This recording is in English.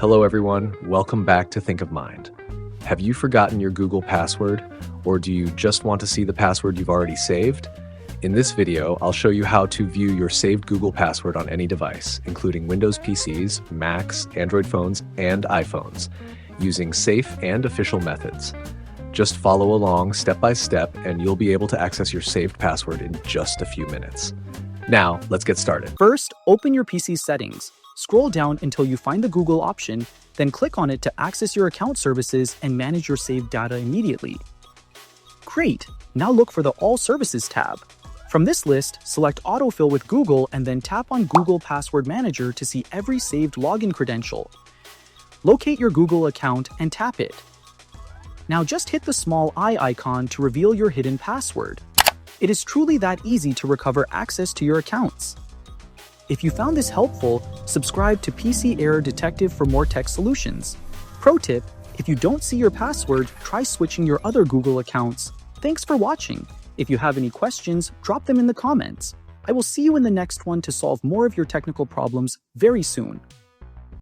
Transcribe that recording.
Hello everyone, welcome back to Think of Mind. Have you forgotten your Google password, or do you just want to see the password you've already saved? In this video, I'll show you how to view your saved Google password on any device, including Windows PCs, Macs, Android phones, and iPhones, using safe and official methods. Just follow along step by step and you'll be able to access your saved password in just a few minutes. Now, let's get started. First, open your PC settings. Scroll down until you find the Google option, then click on it to access your account services and manage your saved data immediately. Great! Now look for the All Services tab. From this list, select Autofill with Google and then tap on Google Password Manager to see every saved login credential. Locate your Google account and tap it. Now just hit the small eye icon to reveal your hidden password. It is truly that easy to recover access to your accounts. If you found this helpful, subscribe to PC Error Detective for more tech solutions. Pro tip, if you don't see your password, try switching your other Google accounts. Thanks for watching. If you have any questions, drop them in the comments. I will see you in the next one to solve more of your technical problems very soon.